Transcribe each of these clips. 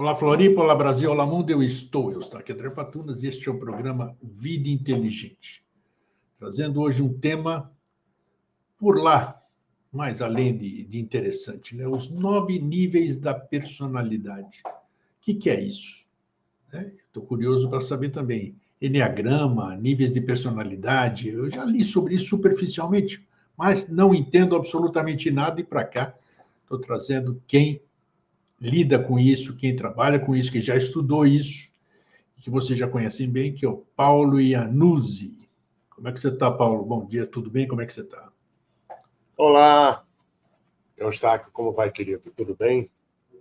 Olá, Floripa, olá, Brasil, olá, mundo, eu estou aqui, André Patunas, e este é o programa Vida Inteligente, trazendo hoje um tema por lá, mais além de interessante, né? Os 9 níveis da personalidade. O que é isso? Estou curioso para saber também. Eneagrama, níveis de personalidade, eu já li sobre isso superficialmente, mas não entendo absolutamente nada e para cá estou trazendo quem lida com isso, quem trabalha com isso, quem já estudou isso, que vocês já conhecem bem, que é o Paulo Iannuzzi. Como é que você está, Paulo? Bom dia, tudo bem? Como é que você está? Olá, Eustáquio, como vai, querido? Tudo bem?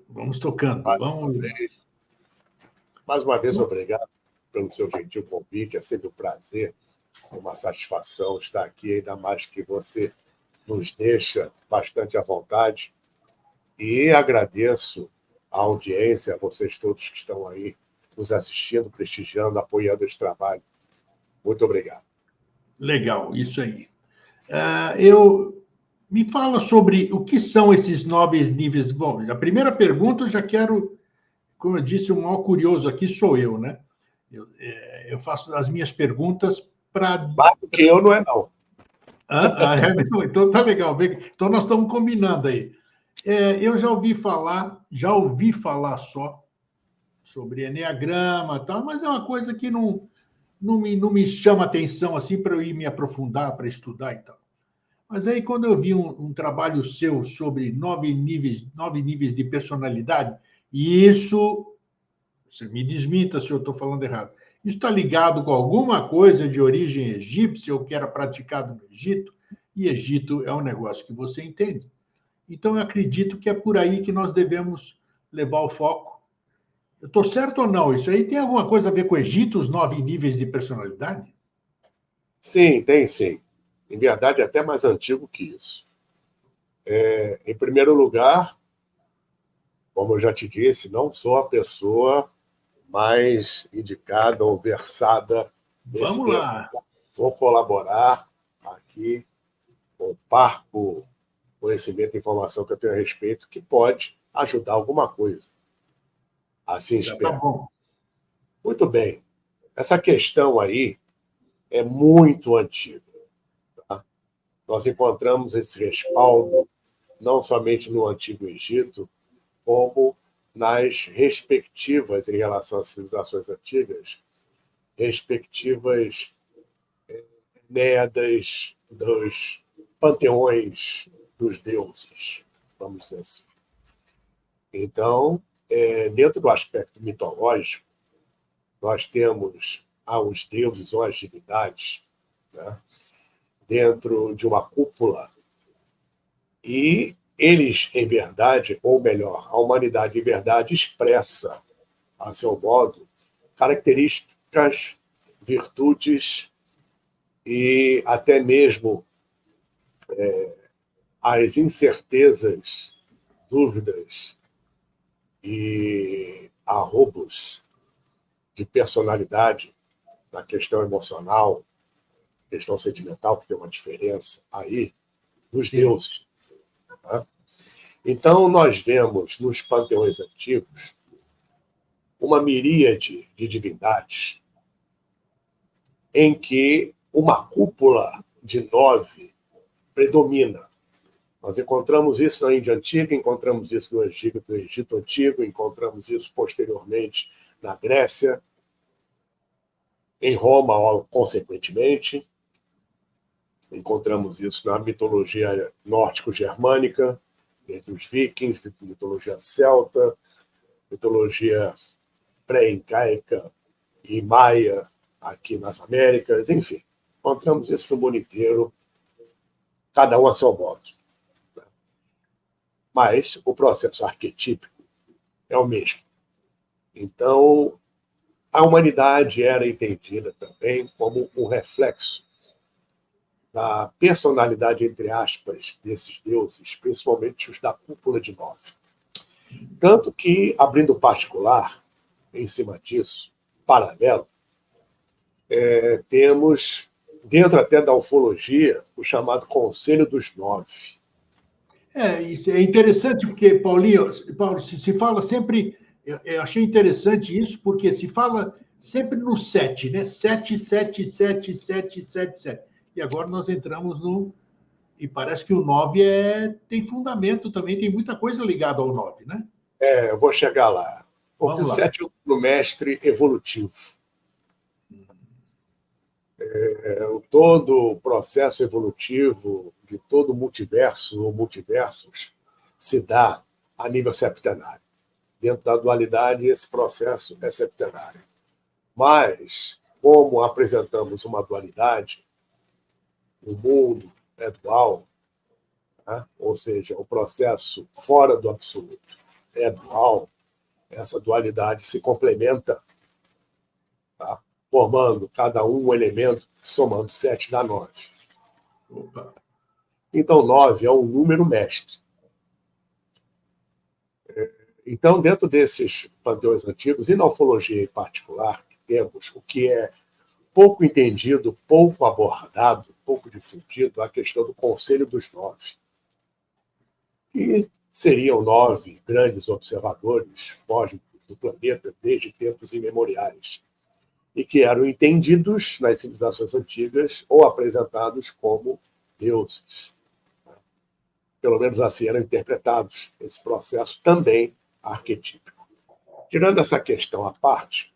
Vamos tocando. Mais uma vez, obrigado pelo seu gentil convite. É sempre um prazer, uma satisfação estar aqui, ainda mais que você nos deixa bastante à vontade. E agradeço a audiência, a vocês todos que estão aí nos assistindo, prestigiando, apoiando esse trabalho. Muito obrigado. Legal, isso aí. Me fala sobre o que são esses 9 níveis. Bom, a primeira pergunta eu já quero, como eu disse, o maior curioso aqui sou eu, né? Eu faço as minhas perguntas para... Mais do que eu não é, não. Então tá legal. Então nós estamos combinando aí. Eu já ouvi falar só sobre eneagrama e tal, mas é uma coisa que não me chama atenção assim para eu ir me aprofundar, para estudar e tal. Mas aí, quando eu vi um trabalho seu sobre 9 níveis de personalidade, e isso, você me desminta se eu estou falando errado, isso está ligado com alguma coisa de origem egípcia ou que era praticado no Egito, e Egito é um negócio que você entende. Então, eu acredito que é por aí que nós devemos levar o foco. Eu estou certo ou não? Isso aí tem alguma coisa a ver com o Egito, os 9 níveis de personalidade? Sim, tem sim. Em verdade, é até mais antigo que isso. Em primeiro lugar, como eu já te disse, não sou a pessoa mais indicada ou versada nesse Vamos tema. lá. Vou colaborar aqui com o parco conhecimento e informação que eu tenho a respeito, que pode ajudar alguma coisa. Assim Já tá espero. bom. Muito bem. Essa questão aí é muito antiga. Tá? Nós encontramos esse respaldo não somente no Antigo Egito, como nas respectivas, em relação às civilizações antigas, respectivas Enéadas dos panteões dos deuses, vamos dizer assim. Então, dentro do aspecto mitológico, nós temos os deuses ou as divindades, né, dentro de uma cúpula, e eles, em verdade, ou melhor, a humanidade, em verdade, expressa, a seu modo, características, virtudes e até mesmo as incertezas, dúvidas e arroubos de personalidade na questão emocional, questão sentimental, que tem uma diferença aí, dos deuses. Tá? Então, nós vemos nos panteões antigos uma miríade de divindades em que uma cúpula de 9 predomina. Nós encontramos isso na Índia Antiga, encontramos isso no Egito Antigo, encontramos isso posteriormente na Grécia, em Roma, consequentemente. Encontramos isso na mitologia nórdico-germânica, entre os vikings, mitologia celta, mitologia pré-incaica e maia aqui nas Américas, enfim. Encontramos isso no mundo inteiro, cada um a seu modo. Mas o processo arquetípico é o mesmo. Então, a humanidade era entendida também como um reflexo da personalidade, entre aspas, desses deuses, principalmente os da cúpula de 9. Tanto que, abrindo particular, em cima disso, paralelo, temos, dentro até da ufologia, o chamado Conselho dos 9. Isso é interessante porque, Paulo, se fala sempre Eu achei interessante isso, porque se fala sempre no 7, né? 7, 7, 7, 7, 7, 7. E agora nós entramos no. E parece que o 9 tem fundamento também, tem muita coisa ligada ao 9, né? Eu vou chegar lá. Porque o Vamos lá. 7 é o número mestre evolutivo. Todo o processo evolutivo de todo o multiverso ou multiversos se dá a nível septenário. Dentro da dualidade, esse processo é septenário. Mas, como apresentamos uma dualidade, o mundo é dual, né? Ou seja, o processo fora do absoluto é dual, essa dualidade se complementa, tá? Formando cada um elemento, somando 7 dá 9. Opa. Então, 9 é um número mestre. Então, dentro desses panteões antigos, e na ufologia em particular, temos o que é pouco entendido, pouco abordado, pouco difundido, a questão do Conselho dos 9, que seriam 9 grandes observadores cósmicos do planeta desde tempos imemoriais, e que eram entendidos nas civilizações antigas ou apresentados como deuses. Pelo menos assim eram interpretados esse processo também arquetípico. Tirando essa questão à parte,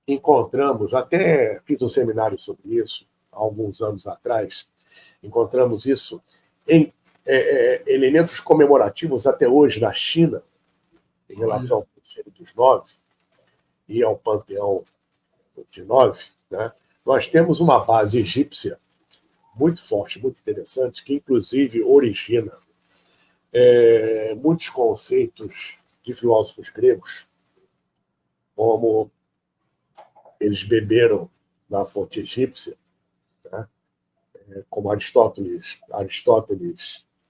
encontramos, até fiz um seminário sobre isso há alguns anos atrás, encontramos isso em elementos comemorativos até hoje na China, em relação ao Conselho dos 9 e ao Panteão de 9, né? Nós temos uma base egípcia muito forte, muito interessante, que inclusive origina muitos conceitos de filósofos gregos, como eles beberam na fonte egípcia, né? Como Aristóteles,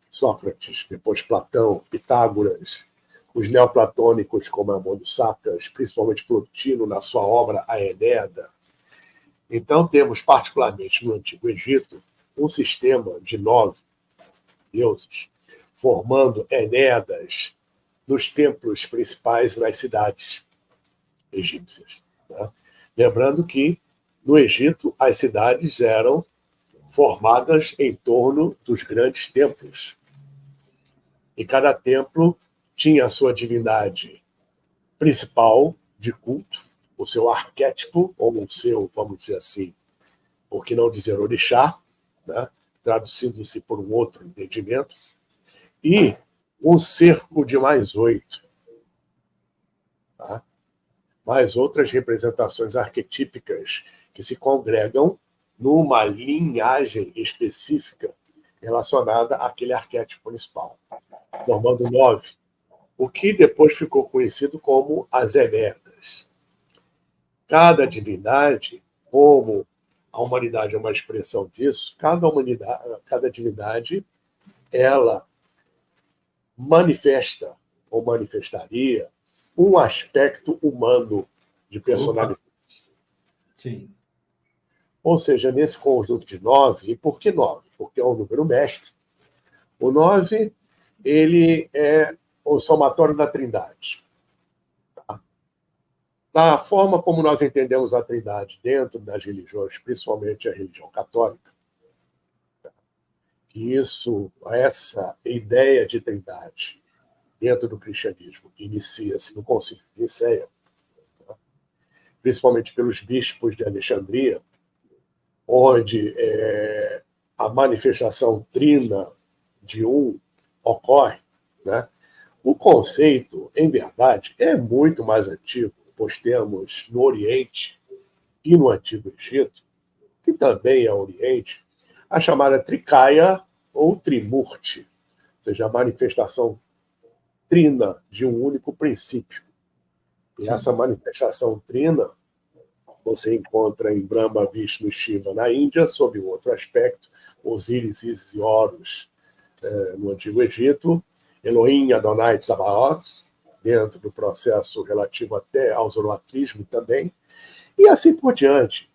Sócrates, depois Platão, Pitágoras, os neoplatônicos como Amon Sacas, principalmente Plotino na sua obra A Enéada. Então temos, particularmente no Antigo Egito, um sistema de 9 deuses, formando Enéadas nos templos principais nas cidades egípcias. Tá? Lembrando que, no Egito, as cidades eram formadas em torno dos grandes templos. E cada templo tinha a sua divindade principal de culto, o seu arquétipo, ou o seu, vamos dizer assim, por que não dizer orixá, né? Traduzindo-se por um outro entendimento, e um cerco de mais 8. Tá? Mais outras representações arquetípicas que se congregam numa linhagem específica relacionada àquele arquétipo principal, formando 9, o que depois ficou conhecido como as Enéadas. Cada divindade, como a humanidade é uma expressão disso, cada divindade, ela manifesta ou manifestaria um aspecto humano de personalidade. Sim. Ou seja, nesse conjunto de 9, e por que 9? Porque é um número mestre. O 9, ele é o somatório da Trindade. Da forma como nós entendemos a Trindade dentro das religiões, principalmente a religião católica, que essa ideia de Trindade dentro do cristianismo inicia-se no Concílio de Nicéia, principalmente pelos bispos de Alexandria, onde a manifestação trina de um ocorre, né? O conceito, em verdade, é muito mais antigo, pois temos no Oriente e no Antigo Egito, que também é Oriente, a chamada Trikaya ou Trimurti, ou seja, a manifestação trina de um único princípio. E essa manifestação trina você encontra em Brahma, Vishnu e Shiva na Índia, sob um outro aspecto, Osíris, Ísis e Horus no Antigo Egito, Elohim, Adonai, Tsabaoth, dentro do processo relativo até ao zoroatrismo também, e assim por diante.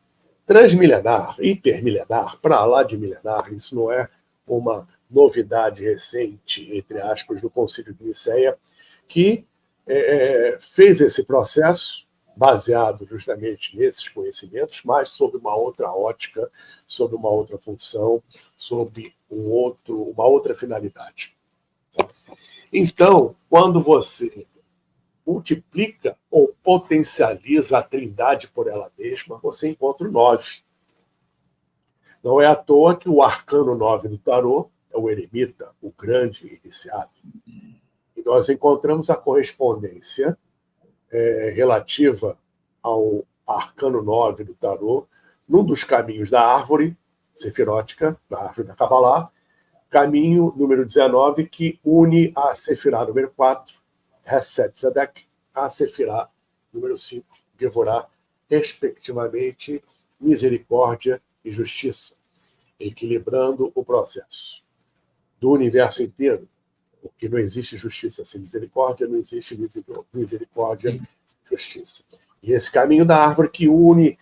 Transmilenar, hipermilenar, para lá de milenar, isso não é uma novidade recente, entre aspas, do Concílio de Nicéia, que fez esse processo baseado justamente nesses conhecimentos, mas sob uma outra ótica, sob uma outra função, sob uma outra finalidade. Então, quando você multiplica ou potencializa a trindade por ela mesma, você encontra o 9. Não é à toa que o arcano 9 do tarô é o eremita, o grande iniciado. E nós encontramos a correspondência relativa ao arcano 9 do tarô num dos caminhos da árvore sefirótica, da árvore da Kabbalah, caminho número 19, que une a Sefirá número 4, Hesed Tzedek, a Sefirá número 5, Gevorah, respectivamente, misericórdia e justiça, equilibrando o processo do universo inteiro, porque não existe justiça sem misericórdia, não existe misericórdia sem justiça. E esse caminho da árvore que une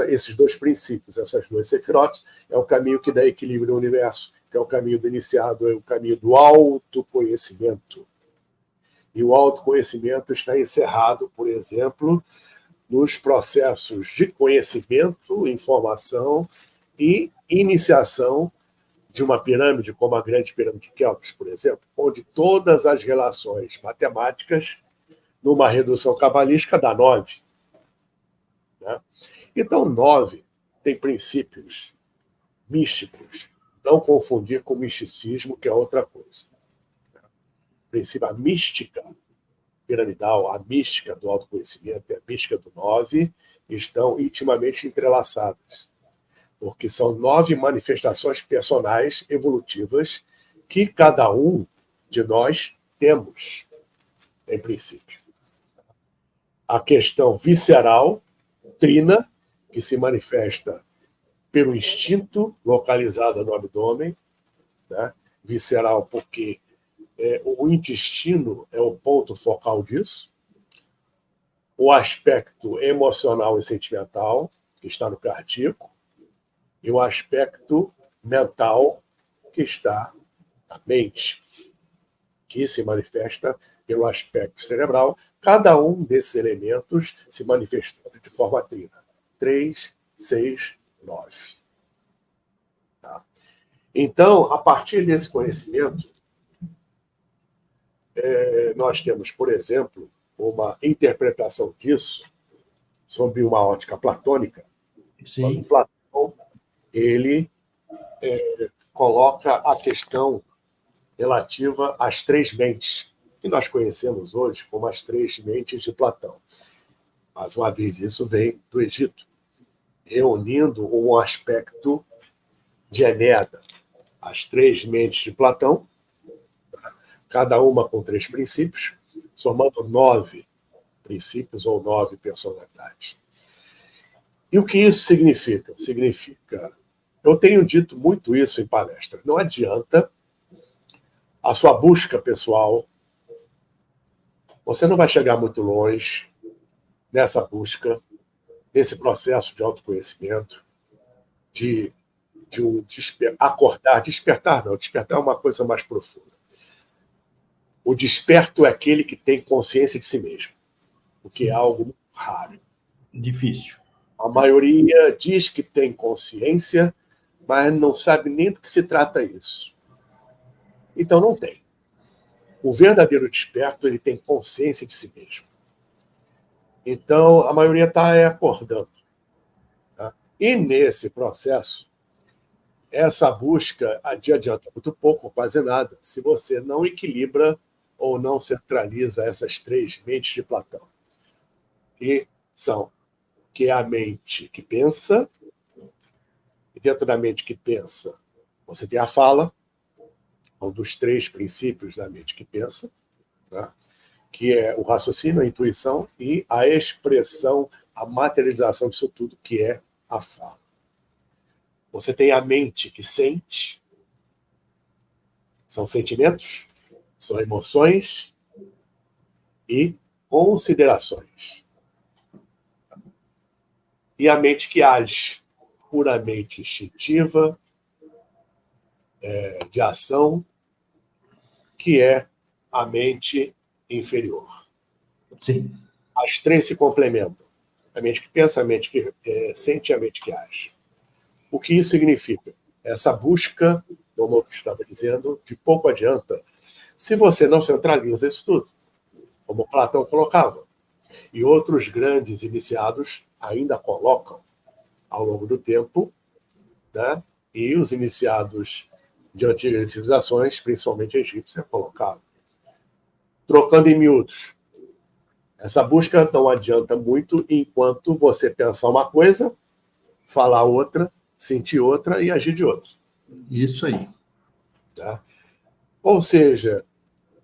esses dois princípios, essas duas sefirotes, é o caminho que dá equilíbrio ao universo, que é o caminho do iniciado, é o caminho do autoconhecimento. E o autoconhecimento está encerrado, por exemplo, nos processos de conhecimento, informação e iniciação de uma pirâmide, como a grande pirâmide de Kelps, por exemplo, onde todas as relações matemáticas, numa redução cabalística, dá 9. Né? Então, 9 tem princípios místicos. Não confundir com misticismo, que é outra coisa. A mística piramidal, a mística do autoconhecimento e a mística do 9 estão intimamente entrelaçadas, porque são 9 manifestações personais evolutivas que cada um de nós temos, em princípio. A questão visceral, trina, que se manifesta pelo instinto localizado no abdômen, né? Visceral porque o intestino é o ponto focal disso, o aspecto emocional e sentimental, que está no cardíaco, e o aspecto mental, que está na mente, que se manifesta pelo aspecto cerebral, cada um desses elementos se manifestando de forma trina. 3, 6, 9. Tá? Então, a partir desse conhecimento, nós temos, por exemplo, uma interpretação disso sob uma ótica platônica. Sim. Platão, ele coloca a questão relativa às 3 mentes, que nós conhecemos hoje como as 3 mentes de Platão. Mais uma vez, isso vem do Egito, reunindo um aspecto de Enéada, as 3 mentes de Platão, cada uma com 3 princípios, somando 9 princípios ou 9 personalidades. E o que isso significa? Significa, eu tenho dito muito isso em palestras, não adianta a sua busca pessoal, você não vai chegar muito longe nessa busca, nesse processo de autoconhecimento, de acordar, despertar não, despertar é uma coisa mais profunda. O desperto é aquele que tem consciência de si mesmo, o que é algo raro. Difícil. A maioria diz que tem consciência, mas não sabe nem do que se trata isso. Então não tem. O verdadeiro desperto, ele tem consciência de si mesmo. Então a maioria está acordando. Tá? E nesse processo, essa busca adianta muito pouco, quase nada, se você não equilibra ou não centraliza essas 3 mentes de Platão. Que são que é a mente que pensa, e dentro da mente que pensa, você tem a fala, um dos 3 princípios da mente que pensa, tá? Que é o raciocínio, a intuição e a expressão, a materialização disso tudo, que é a fala. Você tem a mente que sente, são sentimentos, são emoções e considerações. E a mente que age, puramente instintiva, de ação, que é a mente inferior. Sim. As três se complementam. A mente que pensa, a mente que sente e a mente que age. O que isso significa? Essa busca, como eu estava dizendo, de pouco adianta se você não centraliza isso tudo, como Platão colocava. E outros grandes iniciados ainda colocam ao longo do tempo, né? E os iniciados de antigas civilizações, principalmente egípcia, colocavam. Trocando em miúdos, essa busca não adianta muito enquanto você pensar uma coisa, falar outra, sentir outra e agir de outra. Isso aí. Tá? Ou seja,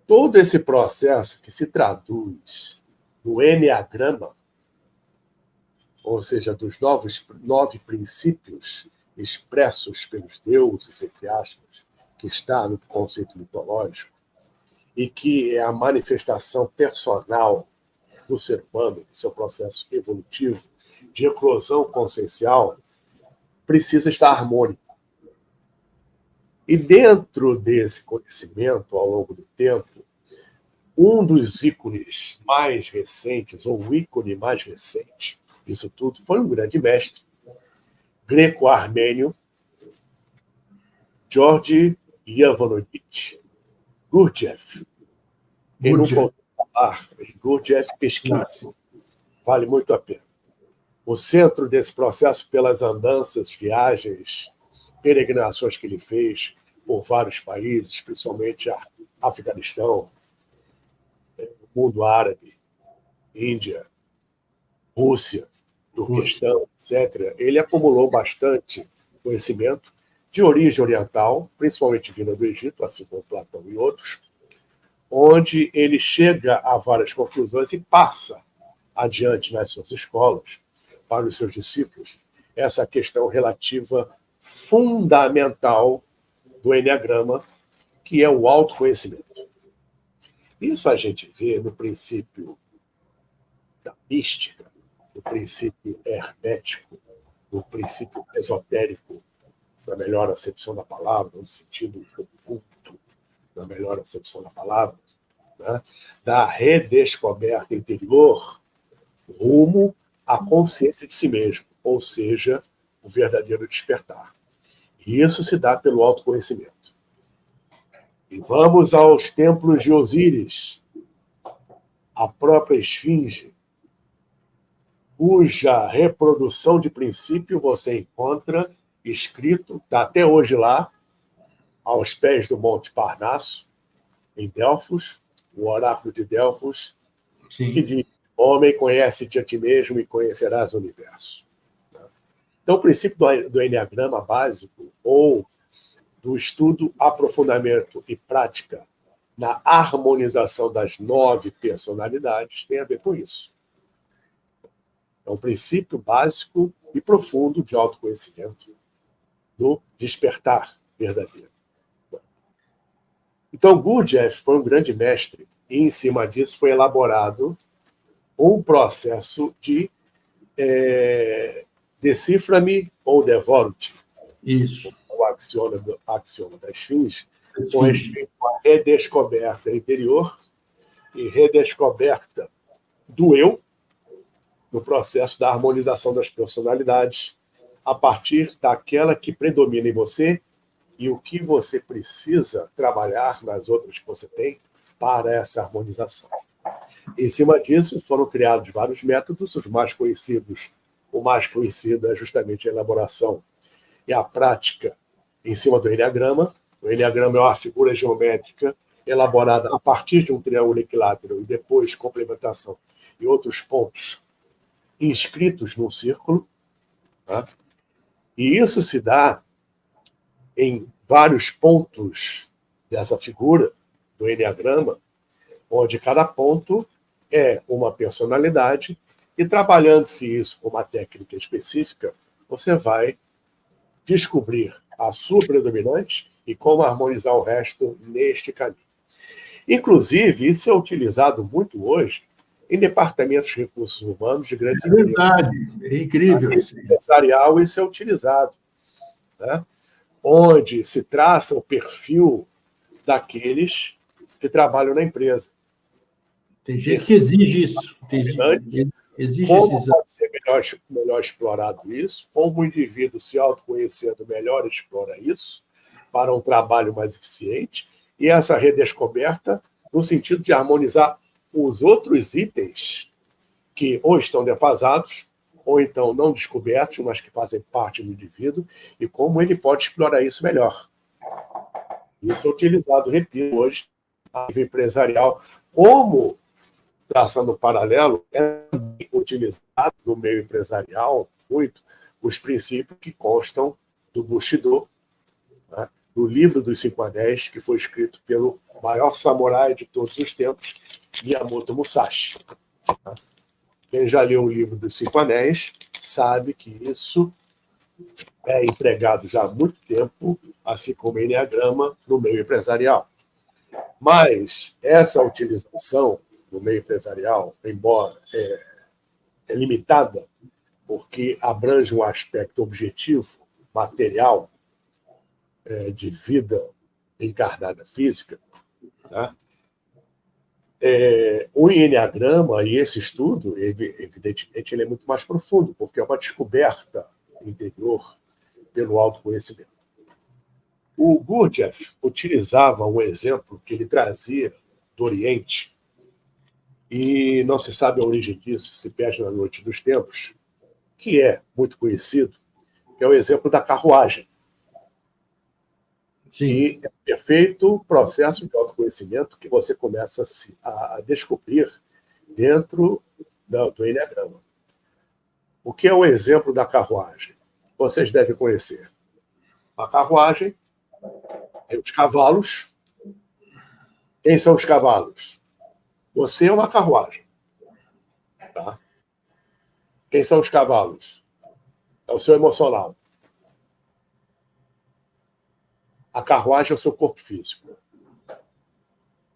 todo esse processo que se traduz no Eneagrama, ou seja, dos 9 princípios expressos pelos deuses, entre aspas, que está no conceito mitológico, e que é a manifestação personal do ser humano, do seu processo evolutivo, de eclosão consciencial, precisa estar harmônico. E dentro desse conhecimento, ao longo do tempo, um dos ícones mais recentes, ou o ícone mais recente disso tudo, foi um grande mestre greco-armênio, Georgi Ivanovich Gurdjieff. Quem nunca ouviu falar, Gurdjieff, pesquise. Vale muito a pena. O centro desse processo, pelas andanças, viagens, peregrinações que ele fez por vários países, principalmente Afeganistão, mundo árabe, Índia, Rússia, Turquestão, etc., ele acumulou bastante conhecimento de origem oriental, principalmente vinda do Egito, assim como Platão e outros, onde ele chega a várias conclusões e passa adiante nas suas escolas, para os seus discípulos, essa questão relativa fundamental do Eneagrama, que é o autoconhecimento. Isso a gente vê no princípio da mística, no princípio hermético, no princípio esotérico, na melhor acepção da palavra, no sentido oculto, na melhor acepção da palavra, né? Da redescoberta interior rumo à consciência de si mesmo, ou seja, o verdadeiro despertar. E isso se dá pelo autoconhecimento. E vamos aos templos de Osíris, a própria esfinge, cuja reprodução de princípio você encontra escrito, está até hoje lá, aos pés do Monte Parnasso, em Delfos, o oráculo de Delfos, Sim. que diz: homem, conhece-te a ti mesmo e conhecerás o universo. Então, o princípio do Eneagrama básico, ou do estudo, aprofundamento e prática na harmonização das 9 personalidades, tem a ver com isso. É um princípio básico e profundo de autoconhecimento, do despertar verdadeiro. Então, Gurdjieff foi um grande mestre, e em cima disso foi elaborado um processo de decifra-me ou devoro-te. Isso. O axioma da esfinge, com respeito à redescoberta interior e redescoberta do eu, no processo da harmonização das personalidades, a partir daquela que predomina em você e o que você precisa trabalhar nas outras que você tem para essa harmonização. Em cima disso, foram criados vários métodos, os mais conhecidos. O mais conhecido é justamente a elaboração e a prática em cima do Eneagrama. O Eneagrama é uma figura geométrica elaborada a partir de um triângulo equilátero e depois complementação e outros pontos inscritos num círculo. Tá? E isso se dá em vários pontos dessa figura do Eneagrama, onde cada ponto é uma personalidade, e trabalhando-se isso com uma técnica específica, você vai descobrir a sua predominante e como harmonizar o resto neste caminho. Inclusive, isso é utilizado muito hoje em departamentos de recursos humanos de grandes empresas. É verdade, é incrível isso. Empresarial, isso é utilizado, né? Onde se traça o perfil daqueles que trabalham na empresa. Tem gente que exige isso. Exige como esses... pode ser melhor explorado isso, como o indivíduo se autoconhecendo melhor explora isso para um trabalho mais eficiente, e essa redescoberta no sentido de harmonizar os outros itens que ou estão defasados, ou então não descobertos, mas que fazem parte do indivíduo, e como ele pode explorar isso melhor. Isso é utilizado, repito, hoje, a nível empresarial, como, traçando um paralelo, é utilizado no meio empresarial muito os princípios que constam do Bushido, né, do livro dos 5 Anéis, que foi escrito pelo maior samurai de todos os tempos, Miyamoto Musashi. Quem já leu o livro dos 5 Anéis sabe que isso é empregado já há muito tempo, assim como o Enneagrama, no meio empresarial. Mas essa utilização no meio empresarial, embora é limitada, porque abrange um aspecto objetivo, material, de vida encarnada física, né? O Enneagrama e esse estudo, evidentemente, ele é muito mais profundo, porque é uma descoberta interior pelo autoconhecimento. O Gurdjieff utilizava um exemplo que ele trazia do Oriente, e não se sabe a origem disso, se perde na noite dos tempos, que é muito conhecido, que é o exemplo da carruagem. Sim. Que é um perfeito processo de autoconhecimento que você começa a descobrir dentro do Enneagrama. O que é o exemplo da carruagem? Vocês devem conhecer. A carruagem tem os cavalos. Quem são os cavalos? Você é uma carruagem. Tá? Quem são os cavalos? É o seu emocional. A carruagem é o seu corpo físico.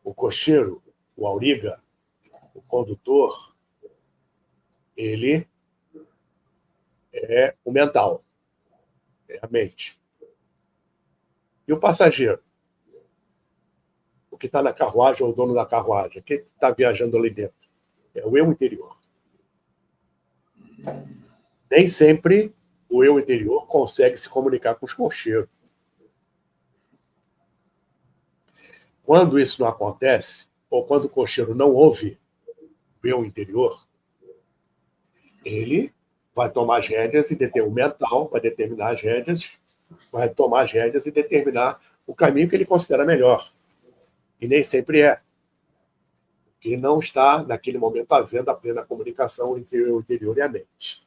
O cocheiro, o auriga, o condutor, ele é o mental, é a mente. E o passageiro? O que está na carruagem é o dono da carruagem. Quem está viajando ali dentro? É o eu interior. Nem sempre o eu interior consegue se comunicar com os cocheiros. Quando isso não acontece, ou quando o cocheiro não ouve o eu interior, ele vai tomar as rédeas e o mental vai determinar as rédeas, vai tomar as rédeas e determinar o caminho que ele considera melhor. E nem sempre é. Porque não está, naquele momento, havendo a plena comunicação entre o interior e a mente.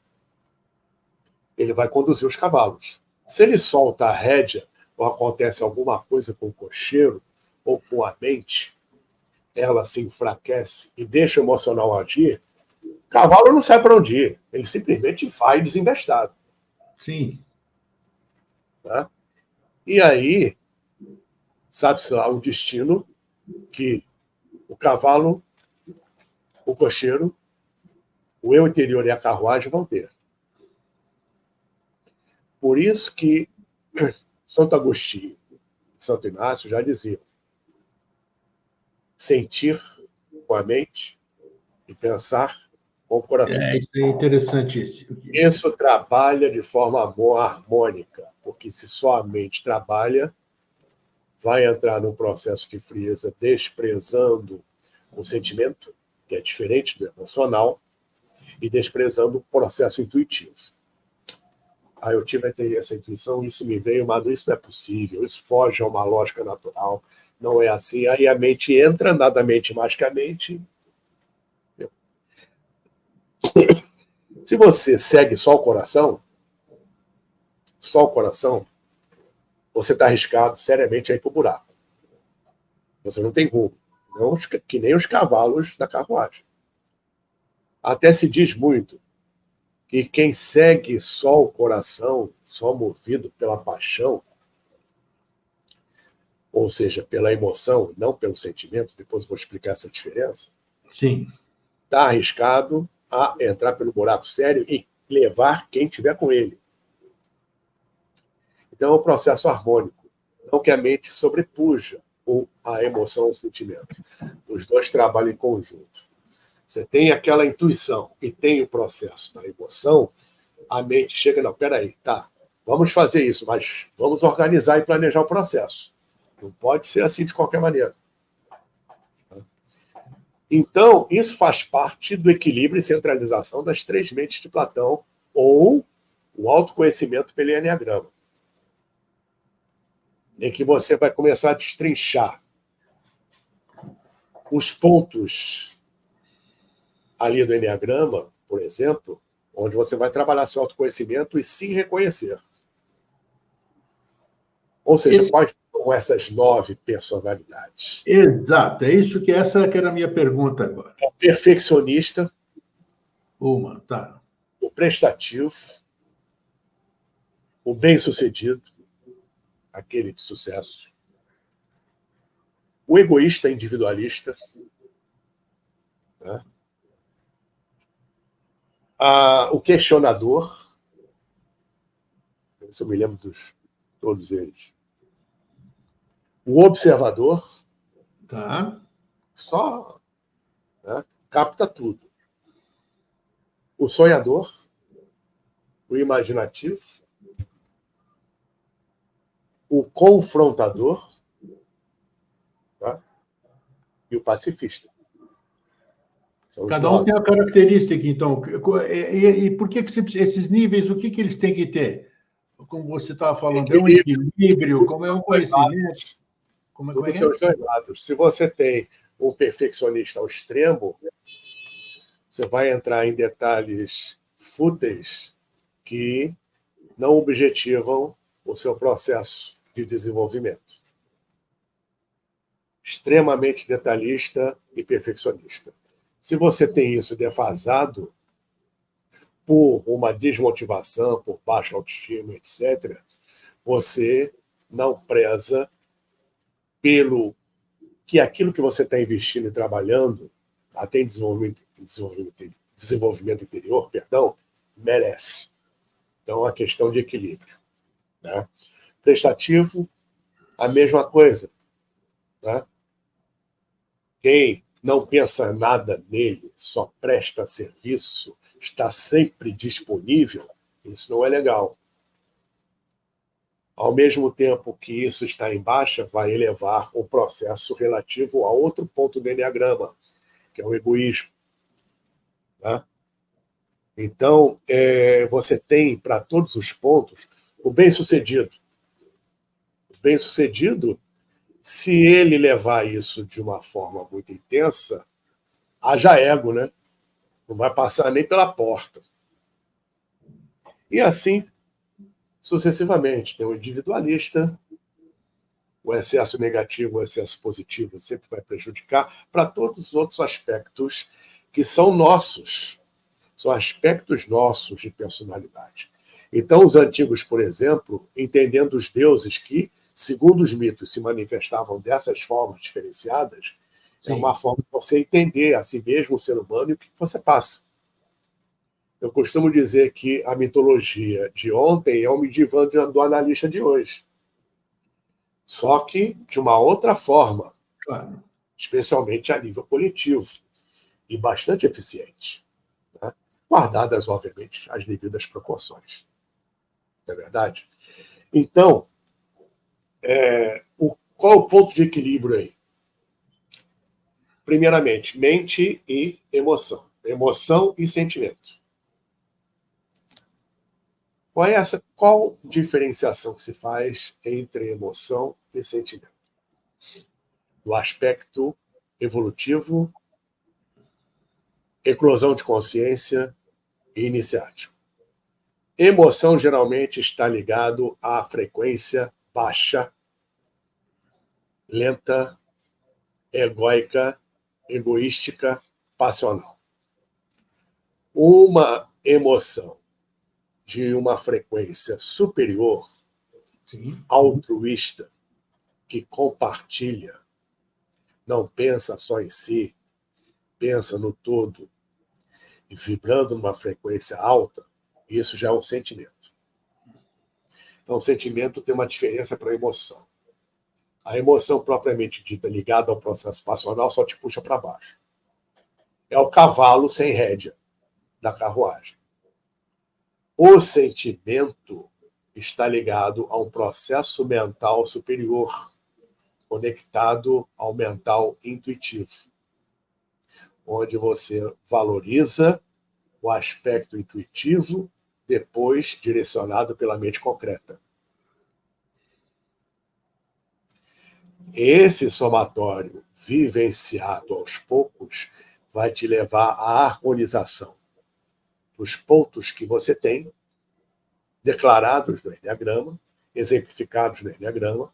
Ele vai conduzir os cavalos. Se ele solta a rédea, ou acontece alguma coisa com o cocheiro, ou com a mente, ela se enfraquece e deixa o emocional agir, o cavalo não sai para onde ir. Ele simplesmente vai desembestado. Sim. Tá? E aí, sabe-se lá o destino que o cavalo, o cocheiro, o eu interior e a carruagem vão ter. Por isso que Santo Agostinho e Santo Inácio já diziam: sentir com a mente e pensar com o coração. Isso é interessante. Isso trabalha de forma harmônica, porque se só a mente trabalha, vai entrar num processo de frieza, desprezando o sentimento, que é diferente do emocional, e desprezando o processo intuitivo. Aí eu tive essa intuição, isso me veio, mas isso não é possível, isso foge a uma lógica natural, não é assim. Aí a mente entra, nada mente magicamente. Se você segue só o coração, você está arriscado seriamente a ir para o buraco. Você não tem rumo, não, que nem os cavalos da carruagem. Até se diz muito que quem segue só o coração, só movido pela paixão, ou seja, pela emoção, não pelo sentimento, depois vou explicar essa diferença, sim, está arriscado a entrar pelo buraco sério e levar quem estiver com ele. Então é um processo harmônico, não que a mente sobrepuja a emoção ou o sentimento. Os dois trabalham em conjunto. você tem aquela intuição e tem o processo da emoção, a mente chega, não, peraí, tá, vamos fazer isso, mas vamos organizar e planejar o processo. Não pode ser assim de qualquer maneira. Então, isso faz parte do equilíbrio e centralização das três mentes de Platão, ou o autoconhecimento pelo Eneagrama, em que você vai começar a destrinchar os pontos ali do Eneagrama, por exemplo, onde você vai trabalhar seu autoconhecimento e se reconhecer. Ou seja, quais são essas 9 personalidades? Exato, é isso que essa que era a minha pergunta agora. O perfeccionista, Tá. o prestativo, o bem-sucedido, aquele de sucesso, o egoísta individualista, né? O questionador, se eu me lembro de todos eles, o observador, Tá. só, né, capta tudo, o sonhador, o imaginativo, o confrontador, tá? E o pacifista. Cada um tem uma característica, então. E por que esses níveis, o que eles têm que ter? Como você estava falando, é um equilíbrio, como é um conhecimento? Como Tudo é que tem é? os dois lados. Se você tem um perfeccionista ao extremo, você vai entrar em detalhes fúteis que não objetivam o seu processo de desenvolvimento. Extremamente detalhista e perfeccionista. Se você tem isso defasado por uma desmotivação, por baixa autoestima, etc., você não preza pelo que aquilo que você está investindo e trabalhando, até em desenvolvimento interior, perdão, merece. Então, é uma questão de equilíbrio. Né? Prestativo, a mesma coisa. Né? Quem não pensa nada nele, só presta serviço, está sempre disponível, isso não é legal. Ao mesmo tempo que isso está em baixa, vai elevar o processo relativo a outro ponto do Eneagrama, que é o egoísmo. Tá? Então, você tem para todos os pontos o bem-sucedido. O bem-sucedido, se ele levar isso de uma forma muito intensa, haja ego, né? Não vai passar nem pela porta. E assim, sucessivamente, tem o individualista, o excesso negativo, o excesso positivo sempre vai prejudicar para todos os outros aspectos que são nossos, são aspectos nossos de personalidade. Então, os antigos, por exemplo, entendendo os deuses que, segundo os mitos, se manifestavam dessas formas diferenciadas, é uma forma de você entender a si mesmo, o ser humano, e o que você passa. Eu costumo dizer que a mitologia de ontem é o Midivan do analista de hoje. Só que de uma outra forma, Claro. especialmente a nível coletivo, e bastante eficiente, né? Guardadas, obviamente, as devidas proporções. Não é verdade? Então, qual o ponto de equilíbrio aí? Primeiramente, mente e emoção. Emoção e sentimento. Qual diferenciação que se faz entre emoção e sentimento? O aspecto evolutivo, eclosão de consciência e iniciático. Emoção geralmente está ligado à frequência baixa, lenta, egóica, egoística, passional. Uma emoção de uma frequência superior, altruísta, que compartilha, não pensa só em si, pensa no todo, e vibrando numa frequência alta, isso já é um sentimento. Então, o sentimento tem uma diferença para a emoção. A emoção propriamente dita, ligada ao processo passional, só te puxa para baixo. é o cavalo sem rédea da carruagem. O sentimento está ligado a um processo mental superior, conectado ao mental intuitivo, onde você valoriza o aspecto intuitivo, depois direcionado pela mente concreta. Esse somatório vivenciado aos poucos vai te levar à harmonização dos pontos que você tem, declarados no Enneagrama, exemplificados no Enneagrama,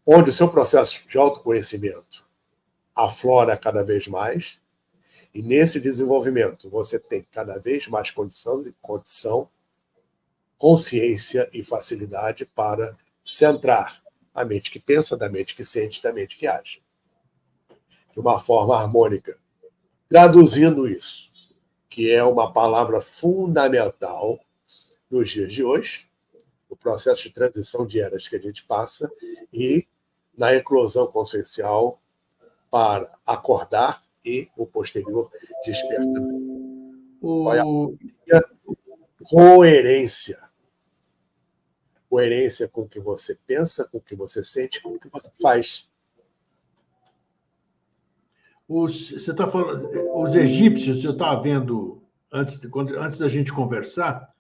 onde o seu processo de autoconhecimento aflora cada vez mais, e nesse desenvolvimento você tem cada vez mais condição, consciência e facilidade para centrar a mente que pensa, da mente que sente, da mente que age, de uma forma harmônica. Traduzindo isso, que é uma palavra fundamental nos dias de hoje, no processo de transição de eras que a gente passa e na eclosão consciencial para acordar e o posterior despertar. Qual é a coerência? Coerência com o que você pensa, com o que você sente, com o que você faz. Você está falando, os egípcios, eu estava vendo antes da gente conversar,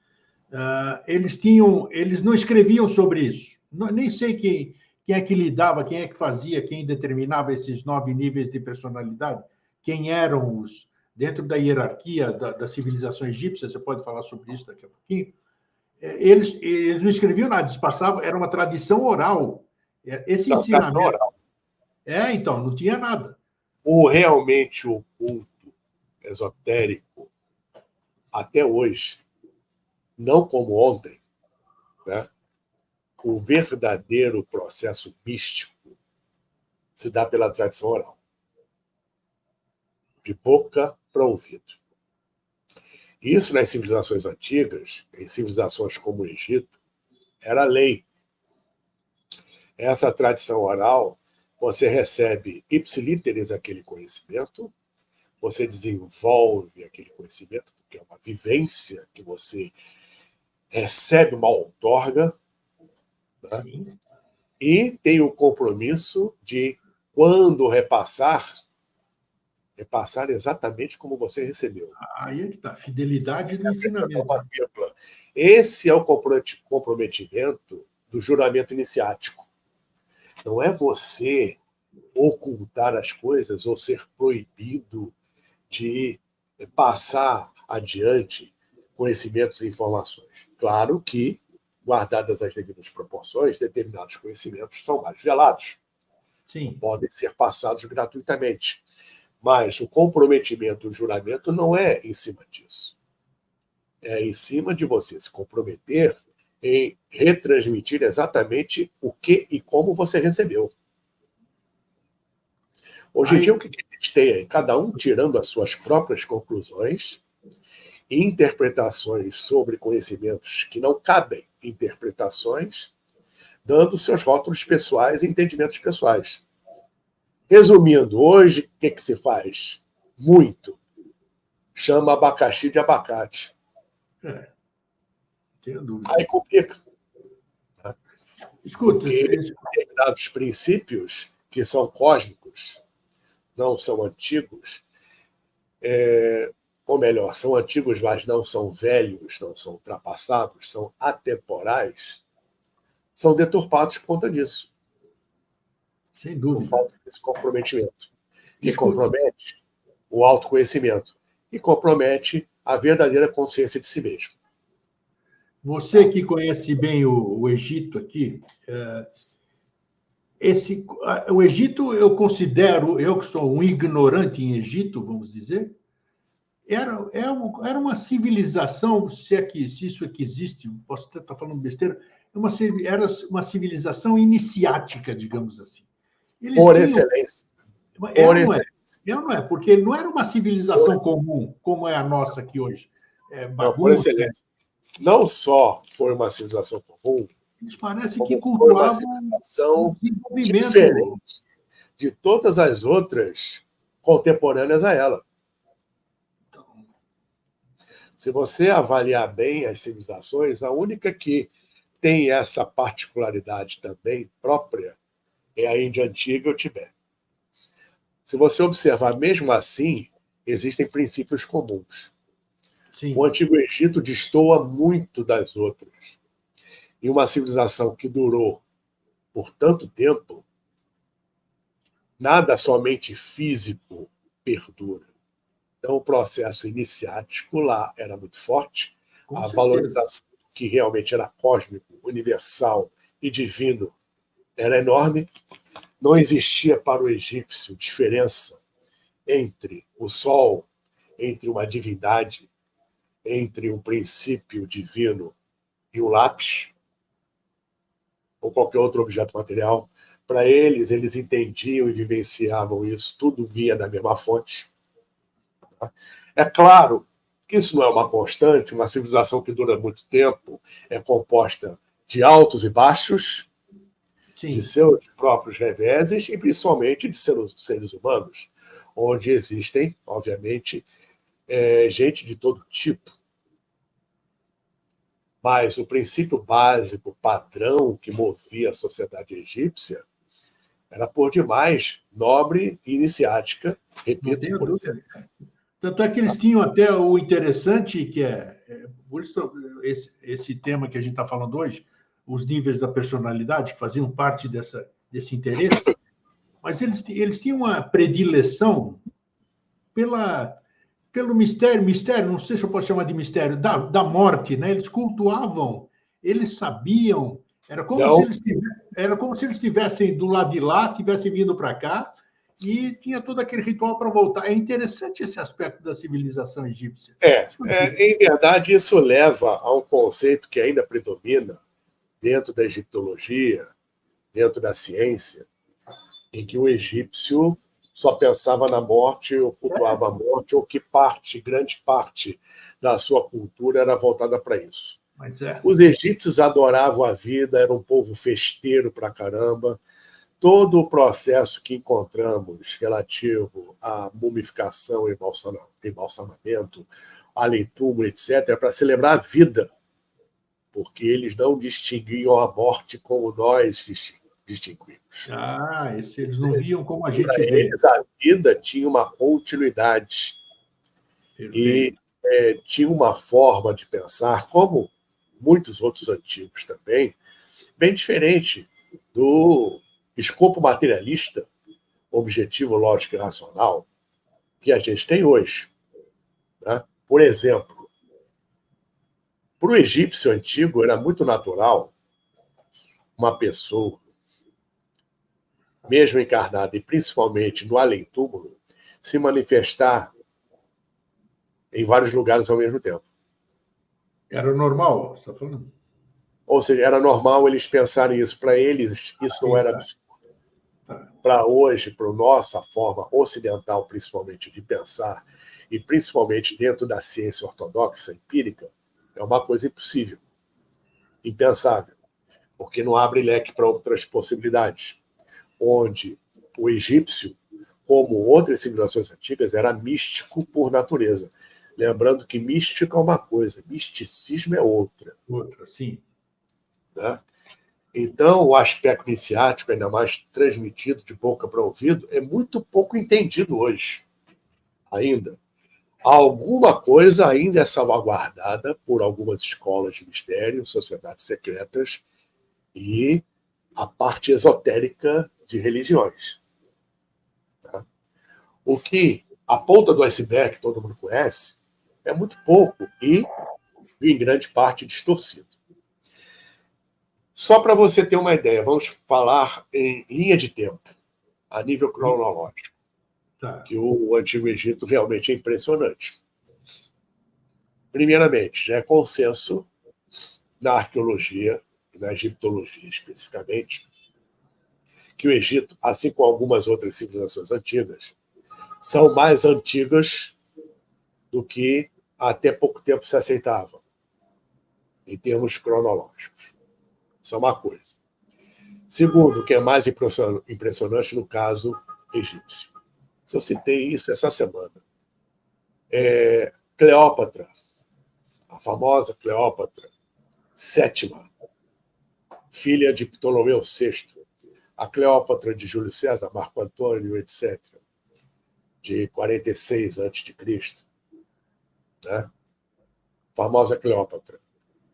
eles não escreviam sobre isso. Nem sei quem é que lidava, quem é que fazia, quem determinava esses 9 níveis de personalidade, quem eram os dentro da hierarquia da civilização egípcia. Você pode falar sobre isso daqui a pouquinho. Eles não escreviam nada, eles passavam, era uma tradição oral. Esse ensinamento. Oral. Então, não tinha nada. Realmente o culto esotérico, até hoje, não como ontem, né? O verdadeiro processo místico se dá pela tradição oral, de boca para ouvido. Isso nas civilizações antigas, em civilizações como o Egito, era lei. Essa tradição oral, você recebe ipsilíteres aquele conhecimento, você desenvolve aquele conhecimento, porque é uma vivência que você recebe uma outorga, né? E tem o compromisso de, quando repassar exatamente como você recebeu. Aí é que está, fidelidade do ensinamento. Esse é o comprometimento do juramento iniciático. Não é você ocultar as coisas ou ser proibido de passar adiante conhecimentos e informações. Claro que, guardadas as devidas proporções, determinados conhecimentos são mais velados. Sim. Podem ser passados gratuitamente. Mas o comprometimento, o juramento, não é em cima disso. É em cima de você se comprometer em retransmitir exatamente o que e como você recebeu. Hoje em dia, o que a gente tem é cada um tirando as suas próprias conclusões, interpretações sobre conhecimentos que não cabem interpretações, dando seus rótulos pessoais e entendimentos pessoais. Resumindo, hoje, o que se faz? Muito. Chama abacaxi de abacate. Tenho dúvida. Aí complica. Escuta, porque determinados princípios que são cósmicos, não são antigos, ou melhor, são antigos, mas não são velhos, não são ultrapassados, são atemporais, são deturpados por conta disso. Sem dúvida. Por falta desse comprometimento. Que compromete o autoconhecimento e compromete a verdadeira consciência de si mesmo. Você que conhece bem o Egito aqui, o Egito, eu considero, eu que sou um ignorante em Egito, vamos dizer, era uma civilização, se isso aqui existe, posso até estar falando besteira, era uma civilização iniciática, digamos assim. Excelência. Por excelência. Não é, porque não era uma civilização comum, como é a nossa aqui hoje. Por excelência. Não só foi uma civilização comum, eles parecem que cultuavam um desenvolvimento diferente de todas as outras contemporâneas a ela. Se você avaliar bem as civilizações, a única que tem essa particularidade também própria é a Índia Antiga e o Tibete. Se você observar, mesmo assim, existem princípios comuns. Sim. O Antigo Egito destoa muito das outras. E uma civilização que durou por tanto tempo, nada somente físico perdura. Então, o processo iniciático lá era muito forte, Com a certeza. valorização que realmente era cósmico, universal e divino era enorme. Não existia para o egípcio diferença entre o sol, entre uma divindade, entre um princípio divino e um lápis, ou qualquer outro objeto material. Para eles, eles entendiam e vivenciavam isso, tudo vinha da mesma fonte. É claro que isso não é uma constante, uma civilização que dura muito tempo é composta de altos e baixos, de Sim. seus próprios reveses e principalmente de seres humanos, onde existem, obviamente, gente de todo tipo. Mas o princípio básico, padrão que movia a sociedade egípcia era por demais nobre e iniciática, Não repito, tenha por dúvida. excelência. Tanto é que eles tinham até o interessante, que por isso esse tema que a gente está falando hoje, os níveis da personalidade, que faziam parte desse interesse, mas eles tinham uma predileção pela, pelo mistério, não sei se eu posso chamar de mistério, da morte, né? Eles cultuavam, eles sabiam, Não, era como se eles estivessem do lado de lá, tivessem vindo para cá, e tinha todo aquele ritual para voltar. É interessante esse aspecto da civilização egípcia. em verdade, isso leva a um conceito que ainda predomina dentro da egiptologia, dentro da ciência, em que o egípcio só pensava na morte, ou cultuava a morte, ou que grande parte da sua cultura era voltada para isso. Mas Os egípcios adoravam a vida, era um povo festeiro pra caramba. Todo o processo que encontramos relativo à mumificação e embalsamamento, além-túmulo, etc., é para celebrar a vida, porque eles não distinguiam a morte como nós distinguimos. eles não viam como a Para gente vê. eles, a vida tinha uma continuidade e Perfeito. tinha uma forma de pensar, como muitos outros antigos também, bem diferente do escopo materialista, objetivo, lógico e racional que a gente tem hoje. Né? Por exemplo, para o egípcio antigo era muito natural uma pessoa, mesmo encarnada e principalmente no além-túmulo, se manifestar em vários lugares ao mesmo tempo. Era normal, você está falando? Ou seja, era normal eles pensarem isso. Para eles, isso não era Exato. absurdo. Tá. Para hoje, para a nossa forma ocidental, principalmente, de pensar, e principalmente dentro da ciência ortodoxa, empírica, é uma coisa impossível, impensável, porque não abre leque para outras possibilidades, onde o egípcio, como outras civilizações antigas, era místico por natureza. Lembrando que místico é uma coisa, misticismo é outra. Outra, sim. Né? Então, o aspecto iniciático, ainda mais transmitido de boca para ouvido, é muito pouco entendido hoje, ainda. Alguma coisa ainda é salvaguardada por algumas escolas de mistério, sociedades secretas e a parte esotérica de religiões. Tá? O que a ponta do iceberg, que todo mundo conhece, é muito pouco e, em grande parte, distorcido. Só para você ter uma ideia, vamos falar em linha de tempo, a nível cronológico, Tá. que o Antigo Egito realmente é impressionante. Primeiramente, já é consenso na arqueologia e na egiptologia especificamente, que o Egito, assim como algumas outras civilizações antigas, são mais antigas do que até pouco tempo se aceitava, em termos cronológicos. Isso é uma coisa. Segundo, o que é mais impressionante no caso egípcio. Eu citei isso essa semana. Cleópatra a famosa Cleópatra VII, filha de Ptolomeu VI, a Cleópatra de Júlio César, Marco Antônio, etc., de 46 a.C., né? Famosa Cleópatra.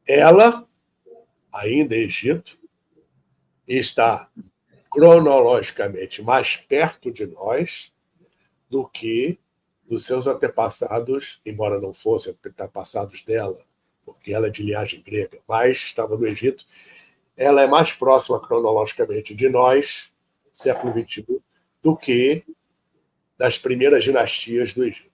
Ela, ainda Egito, está cronologicamente mais perto de nós do que dos seus antepassados, embora não fossem antepassados dela, porque ela é de linhagem grega, mas estava no Egito. Ela é mais próxima cronologicamente de nós, século XXI, do que das primeiras dinastias do Egito.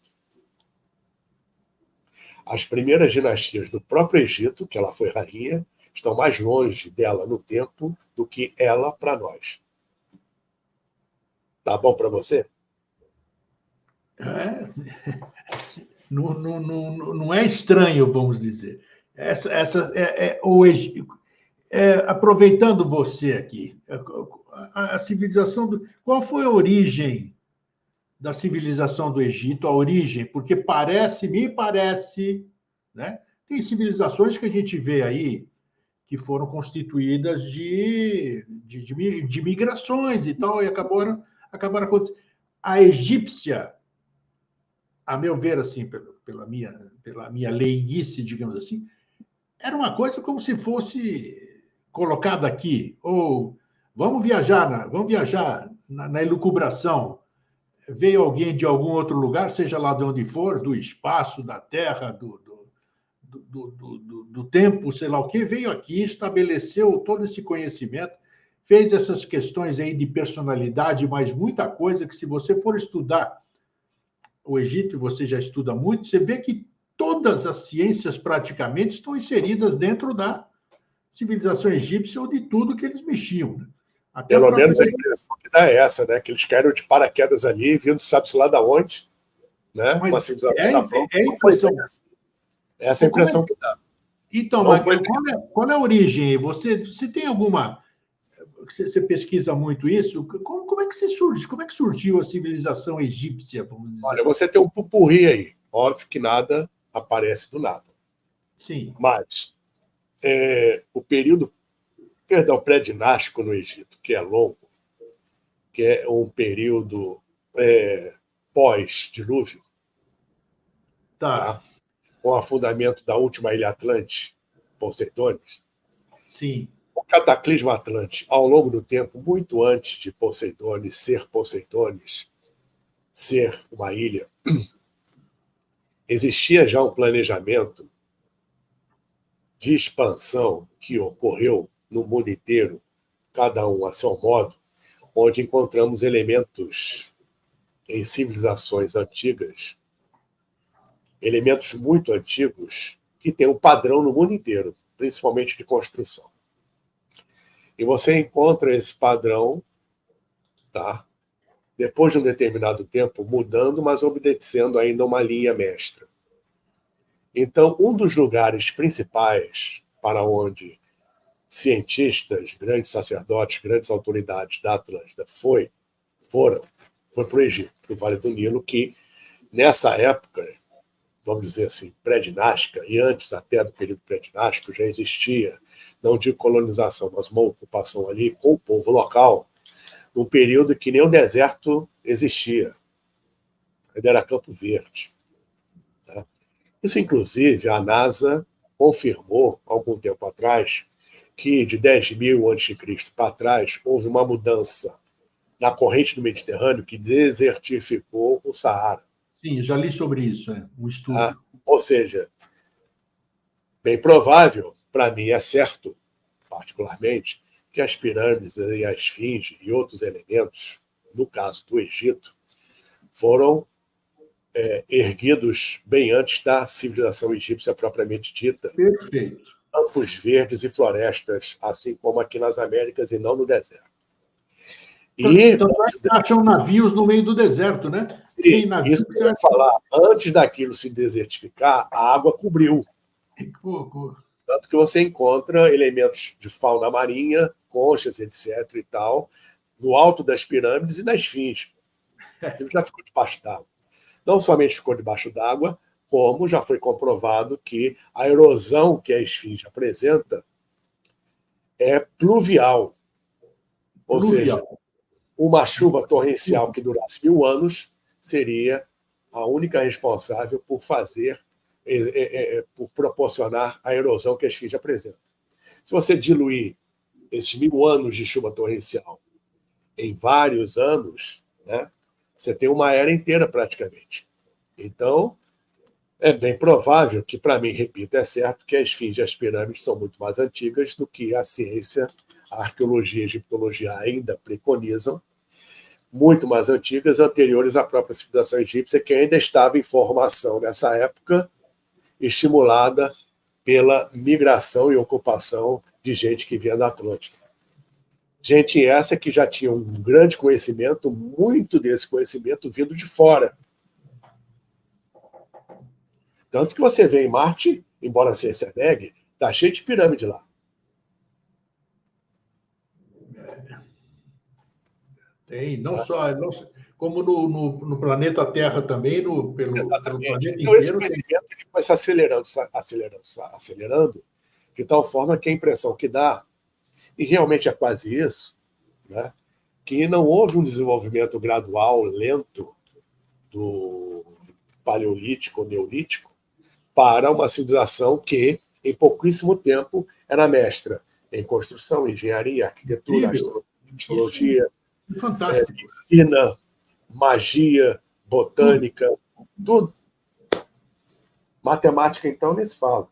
As primeiras dinastias do próprio Egito, que ela foi rainha, estão mais longe dela no tempo do que ela para nós. Tá bom para você? Não é estranho, vamos dizer. Aproveitando você aqui, a civilização qual foi a origem da civilização do Egito? A origem, porque me parece, né? Tem civilizações que a gente vê aí que foram constituídas de migrações e tal, e acabaram acontecendo. A egípcia, a meu ver, assim, pela minha leiguice, digamos assim, era uma coisa como se fosse colocada aqui, ou vamos viajar na elucubração. Veio alguém de algum outro lugar, seja lá de onde for, do espaço, da Terra, do tempo, sei lá o que, veio aqui, estabeleceu todo esse conhecimento, fez essas questões aí de personalidade, mas muita coisa que, se você for estudar o Egito, você já estuda muito, você vê que todas as ciências praticamente estão inseridas dentro da civilização egípcia ou de tudo que eles mexiam. Né? Até pelo menos a impressão que dá é essa, né? Que eles caíram de paraquedas ali, vindo sabe-se lá de onde, né? Uma civilização pronta. É a impressão. Essa é a impressão que dá. Então, Matheus, qual é a origem? Você tem alguma... Você pesquisa muito isso? Como é que surge? Como é que surgiu a civilização egípcia, vamos dizer? Olha, você tem um pupurri aí. Óbvio que nada aparece do nada. Sim. Mas o período, pré-dinástico no Egito, que é longo, que é um período pós-dilúvio, tá? Com o afundamento da última ilha Atlântica, Poseidones. Sim. O cataclismo Atlântico, ao longo do tempo, muito antes de Poseidones, ser uma ilha, existia já um planejamento de expansão que ocorreu no mundo inteiro, cada um a seu modo, onde encontramos elementos em civilizações antigas, elementos muito antigos, que têm um padrão no mundo inteiro, principalmente de construção. E você encontra esse padrão, tá? Depois de um determinado tempo, mudando, mas obedecendo ainda uma linha mestra. Então, um dos lugares principais para onde cientistas, grandes sacerdotes, grandes autoridades da Atlântida foi para o Egito, para o Vale do Nilo, que nessa época, vamos dizer assim, pré-dinástica, e antes até do período pré-dinástico, já existia, não digo colonização, mas uma ocupação ali com o povo local, num período que nem o deserto existia. Ainda era Campo Verde. Tá? Isso, inclusive, a NASA confirmou, algum tempo atrás, que de 10.000 a.C. para trás houve uma mudança na corrente do Mediterrâneo que desertificou o Saara. Sim, já li sobre isso, um estudo. Tá? Ou seja, bem provável, para mim é certo, particularmente, que as pirâmides e a esfinge e outros elementos, no caso do Egito, foram erguidos bem antes da civilização egípcia propriamente dita. Perfeito. Campos verdes e florestas, assim como aqui nas Américas e não no deserto. Então, acham navios no meio do deserto, né? Sim, isso que eu ia falar. Antes daquilo se desertificar, a água cobriu. Tanto que você encontra elementos de fauna marinha, conchas, etc. e tal, no alto das pirâmides e na esfinge. Ele já ficou debaixo d'água. Não somente ficou debaixo d'água, como já foi comprovado que a erosão que a esfinge apresenta é pluvial, ou seja, uma chuva torrencial que durasse 1000 anos seria a única responsável por por proporcionar a erosão que a esfinge apresenta. Se você diluir esses 1000 anos de chuva torrencial em vários anos, né, você tem uma era inteira praticamente. Então, é bem provável que, para mim, repito, é certo que a esfinge e as pirâmides são muito mais antigas do que a ciência, a arqueologia e a egiptologia ainda preconizam, muito mais antigas, anteriores à própria civilização egípcia, que ainda estava em formação nessa época, estimulada pela migração e ocupação de gente que vinha da Atlântida. Gente essa que já tinha um grande conhecimento, muito desse conhecimento vindo de fora. Tanto que você vê em Marte, embora a ciência negue, está cheio de pirâmide lá. Tem, não só como no planeta Terra também, pelo planeta então, esse inteiro. conhecimento ele vai se acelerando, de tal forma que a impressão que dá, e realmente é quase isso, né, que não houve um desenvolvimento gradual, lento, do paleolítico ou neolítico para uma civilização que, em pouquíssimo tempo, era mestra em construção, engenharia, arquitetura, astrologia, medicina, magia, botânica, tudo. Matemática, então, nem se fala.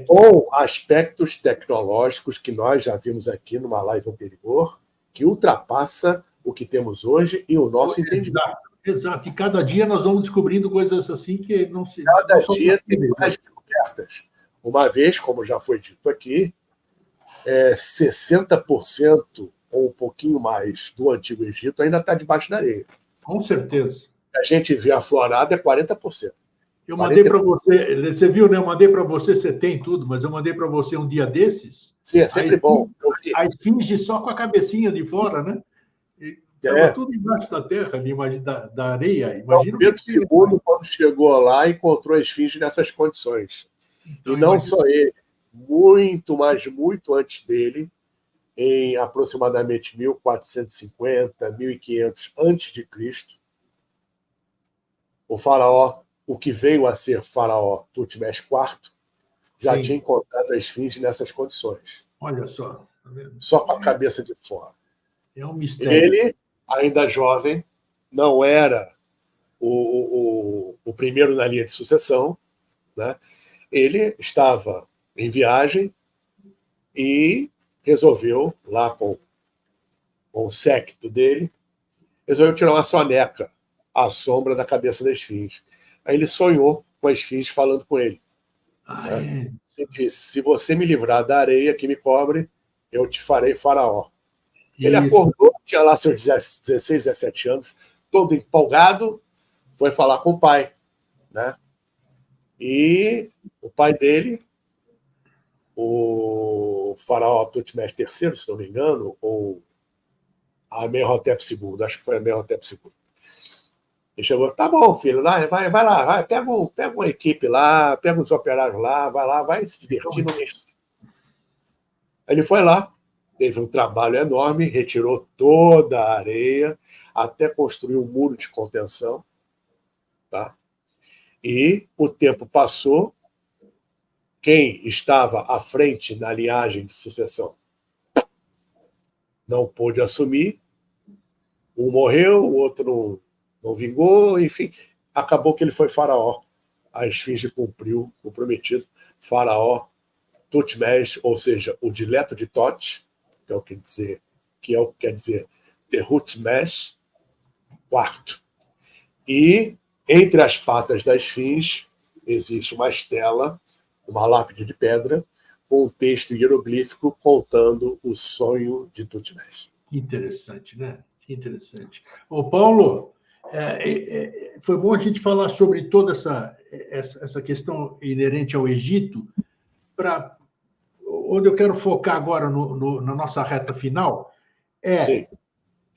Ou aspectos tecnológicos que nós já vimos aqui numa live anterior, que ultrapassa o que temos hoje e o nosso entendimento. Exato. E cada dia nós vamos descobrindo coisas assim que não se... Cada dia tem mais descobertas. Uma vez, como já foi dito aqui, 60% ou um pouquinho mais do Antigo Egito ainda está debaixo da areia. Com certeza. A gente vê aflorado é 40%. Eu mandei para você, você viu, né? Eu mandei para você, você tem tudo, mas eu mandei para você um dia desses. Sim, é sempre bom. A esfinge só com a cabecinha de fora, né? Estava tudo embaixo da terra, da areia. Imagina Pedro II, quando chegou lá, encontrou a esfinge nessas condições. Então, e não só ele, muito antes dele, em aproximadamente 1450, 1500 a.C., o faraó, o que veio a ser faraó Tutmés IV, já tinha encontrado a esfinge nessas condições. Olha só. Tá vendo? Só com a cabeça de fora. É um mistério. Ele, ainda jovem, não era o primeiro na linha de sucessão, né? Ele estava em viagem e resolveu, lá com o séquito dele, resolveu tirar uma soneca à sombra da cabeça da esfinge. Aí ele sonhou com a esfinge falando com ele. Ele disse: se você me livrar da areia que me cobre, eu te farei faraó. Ele acordou, tinha lá seus 16, 17 anos, todo empolgado, foi falar com o pai, né? E o pai dele, o faraó Tutmés III, se não me engano, ou Amenhotep II, acho que foi Amenhotep II. Ele chegou: tá bom, filho, vai lá, pega uma equipe lá, pega uns operários lá, vai se divertir no mês. Ele foi lá, teve um trabalho enorme, retirou toda a areia, até construir um muro de contenção. Tá? E o tempo passou, quem estava à frente na linhagem de sucessão não pôde assumir, um morreu, o outro não vingou, enfim, acabou que ele foi faraó. A esfinge cumpriu o prometido, faraó Tutmés, ou seja, o dileto de Tot, que é o que quer dizer Tehutmés IV. E entre as patas da esfinge existe uma estela, uma lápide de pedra, com um texto hieroglífico contando o sonho de Tutmés. Interessante, né? Interessante. Ô, Paulo, foi bom a gente falar sobre toda essa questão inerente ao Egito, onde eu quero focar agora na nossa reta final, Sim.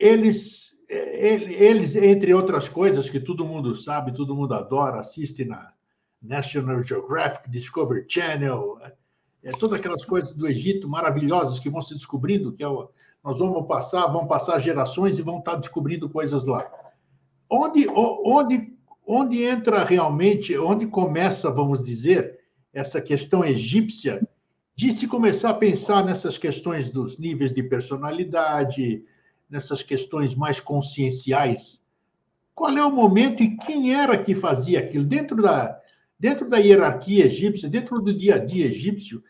eles eles, entre outras coisas que todo mundo sabe, todo mundo adora, assiste na National Geographic, Discovery Channel, todas aquelas coisas do Egito maravilhosas que vão se descobrindo, nós vamos passar gerações e vão estar descobrindo coisas lá. Onde entra realmente, onde começa, vamos dizer, essa questão egípcia de se começar a pensar nessas questões dos níveis de personalidade, nessas questões mais conscienciais. Qual é o momento e quem era que fazia aquilo? Dentro da hierarquia egípcia, dentro do dia a dia egípcio,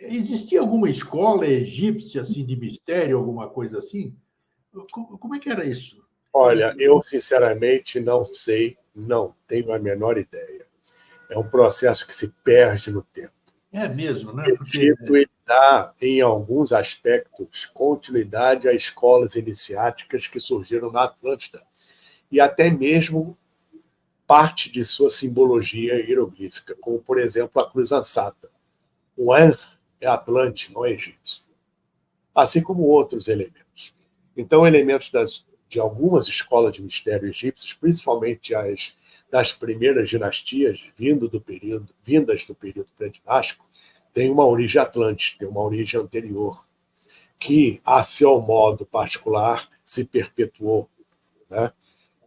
existia alguma escola egípcia assim, de mistério, alguma coisa assim? Como é que era isso? Olha, eu sinceramente não sei, não tenho a menor ideia. É um processo que se perde no tempo. É mesmo, né? O Egito ele dá, em alguns aspectos, continuidade a escolas iniciáticas que surgiram na Atlântida e até mesmo parte de sua simbologia hieroglífica, como, por exemplo, a cruz ansata. O An é atlântico, não é egípcio. Assim como outros elementos. Então, elementos de algumas escolas de mistério egípcias, principalmente as das primeiras dinastias, vindas do período pré-dinástico, tem uma origem atlântica, tem uma origem anterior, que, a seu modo particular, se perpetuou, né?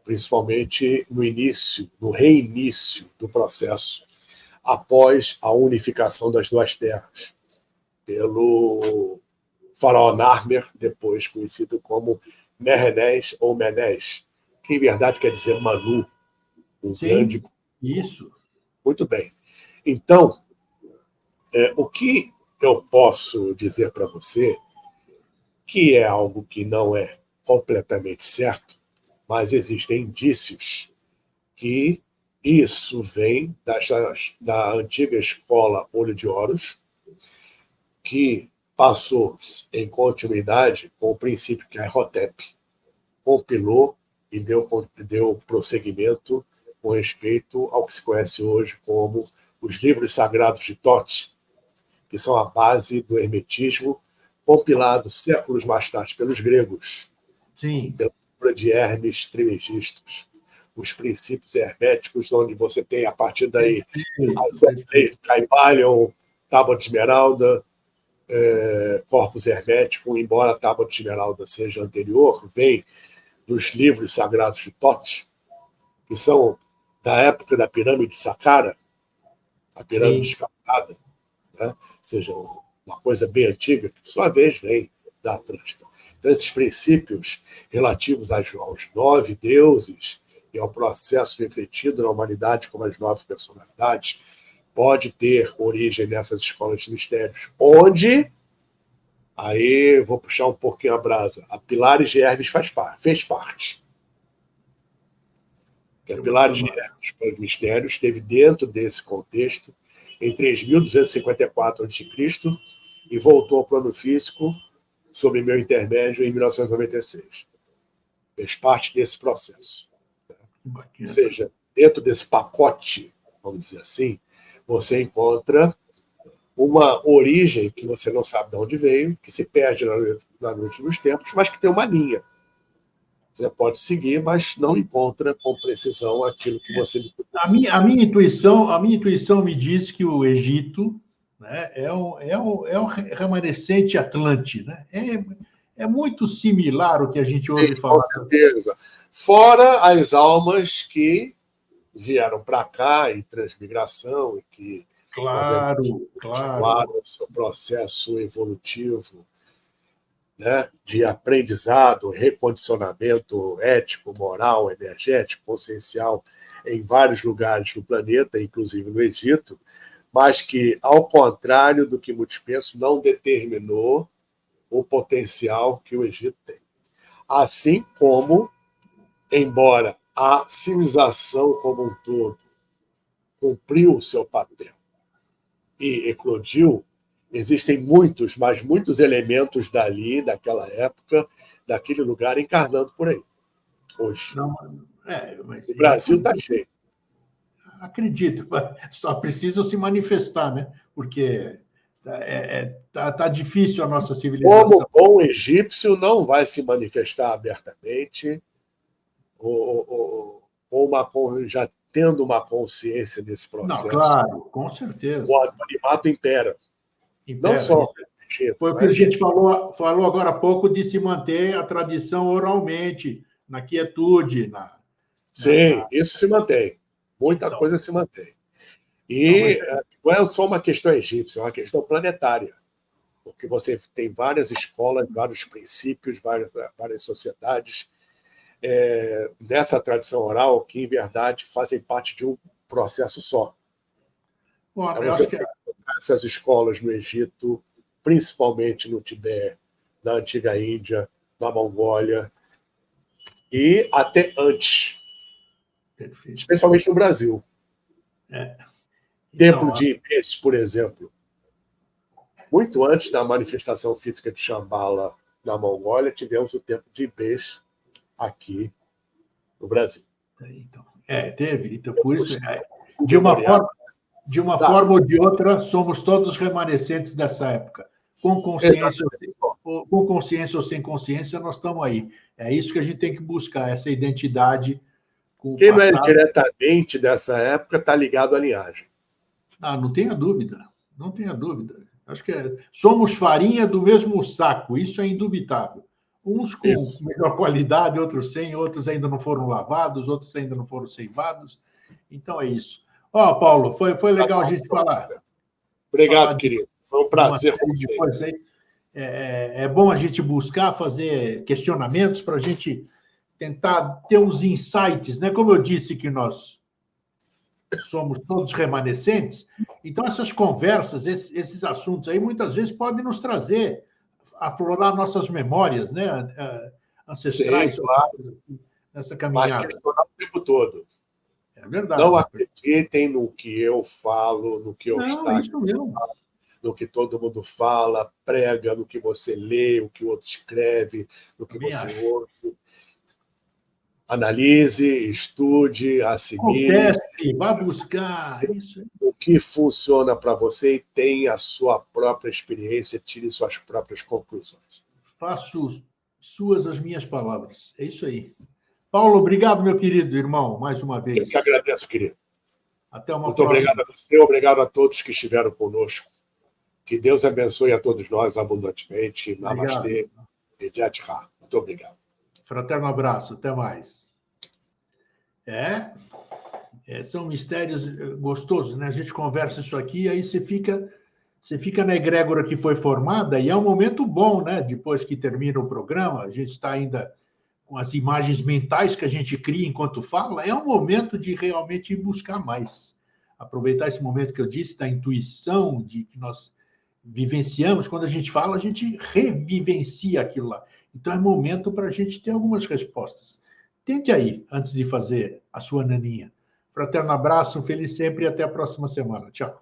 Principalmente no reinício do processo, após a unificação das duas terras, pelo faraó Narmer, depois conhecido como Merenés ou Menés, que em verdade quer dizer Manu, um Sim, grande. isso. Muito bem. Então, o que eu posso dizer para você, que é algo que não é completamente certo, mas existem indícios que isso vem da antiga escola Olho de Horus, que passou em continuidade com o princípio que a Imhotep compilou e deu prosseguimento com respeito ao que se conhece hoje como os livros sagrados de Thoth, que são a base do hermetismo, compilados séculos mais tarde pelos gregos, Sim. pela obra de Hermes Trismegistus. Os princípios herméticos, onde você tem, a partir daí, as leis do Caibalion, Tábua de Esmeralda, Corpus Hermético, embora a Tábua de Esmeralda seja anterior, vem dos livros sagrados de Thoth, que são da época da pirâmide de Saqqara, a pirâmide escalada, né? Ou seja, uma coisa bem antiga, que, por sua vez, vem da Atlântida. Então, esses princípios relativos aos 9 deuses e ao processo refletido na humanidade como as 9 personalidades, pode ter origem nessas escolas de mistérios, onde, aí vou puxar um pouquinho a brasa, a Pilares de Hermes fez parte. A Pilares de Hermes para os mistérios esteve dentro desse contexto em 3.254 a.C. e voltou ao plano físico sob meu intermédio em 1996. Fez parte desse processo. Ou seja, dentro desse pacote, vamos dizer assim, você encontra uma origem que você não sabe de onde veio, que se perde na noite dos tempos, mas que tem uma linha. Você pode seguir, mas não encontra com precisão aquilo que você... A minha intuição me diz que o Egito, né, é um remanescente Atlante, né? É muito similar ao que a gente ouve falar. Com certeza. Fora as almas que vieram para cá em transmigração e que claro. o seu processo evolutivo, né, de aprendizado, recondicionamento ético, moral, energético, consciencial em vários lugares do planeta, inclusive no Egito, mas que, ao contrário do que muitos pensam, não determinou o potencial que o Egito tem. Assim como, embora a civilização como um todo cumpriu o seu papel e eclodiu, existem muitos, mas muitos elementos dali, daquela época, daquele lugar, encarnando por aí, hoje. Mas o Brasil está cheio. Acredito, só precisam se manifestar, né? Porque tá difícil a nossa civilização. Como bom egípcio, não vai se manifestar abertamente, ou já tendo uma consciência desse Não, processo, claro, com certeza. o anonimato impera. Não Impera. só no Egito, Foi o que a gente falou agora há pouco de se manter a tradição oralmente, na quietude. Sim, isso se mantém. Muita Então, coisa se mantém. não, mas E não é só uma questão egípcia, é uma questão planetária, porque você tem várias escolas, vários princípios, várias sociedades nessa tradição oral que, em verdade, fazem parte de um processo só. bom, eu Você acho que tem essas escolas no Egito, principalmente no Tibete, na antiga Índia, na Mongólia, e até antes, perfeito. especialmente no Brasil. Então, Templo de Ibis, por exemplo. Muito antes da manifestação física de Shambhala na Mongólia, tivemos o templo de Ibis aqui no Brasil. então, teve. Então, por isso, de uma forma ou de outra, somos todos remanescentes dessa época. Com consciência ou sem consciência, nós estamos aí. É isso que a gente tem que buscar, essa identidade com o Quem não é passado. diretamente dessa época está ligado à linhagem. Não tenha dúvida. Não tenha dúvida. Acho que somos farinha do mesmo saco, isso é indubitável. Uns com melhor qualidade, outros sem, outros ainda não foram lavados, outros ainda não foram ceivados. Então é isso. Paulo, foi legal a gente falar. Obrigado, querido. Foi um prazer com você. É bom a gente buscar fazer questionamentos para a gente tentar ter uns insights, né? Como eu disse que nós somos todos remanescentes, então essas conversas, esses assuntos aí, muitas vezes podem nos trazer, aflorar nossas memórias, né? Ancestrais, sim, claro. nessa caminhada. Mas questionar o tempo todo. É verdade. Não acreditem no que eu falo, no que eu no que todo mundo fala, prega, no que você lê, o que o outro escreve, no que você ouve. Analise, estude, assimile. Conteste, vá buscar. Isso. O que funciona para você e tenha a sua própria experiência, tire suas próprias conclusões. Faço suas as minhas palavras. É isso aí. Paulo, obrigado, meu querido irmão, mais uma vez. Eu que agradeço, querido. Até uma Muito próxima. obrigado a você, obrigado a todos que estiveram conosco. Que Deus abençoe a todos nós abundantemente. Namastê. Muito obrigado. Fraterno abraço, até mais. São mistérios gostosos, né? A gente conversa isso aqui, aí você fica na egrégora que foi formada, e é um momento bom, né? Depois que termina o programa, a gente está ainda com as imagens mentais que a gente cria enquanto fala, é um momento de realmente ir buscar mais. Aproveitar esse momento que eu disse, da intuição, de que nós vivenciamos, quando a gente fala, a gente revivencia aquilo lá. Então é momento para a gente ter algumas respostas. Tente aí, antes de fazer a sua naninha. Fraterno abraço, feliz sempre e até a próxima semana. Tchau.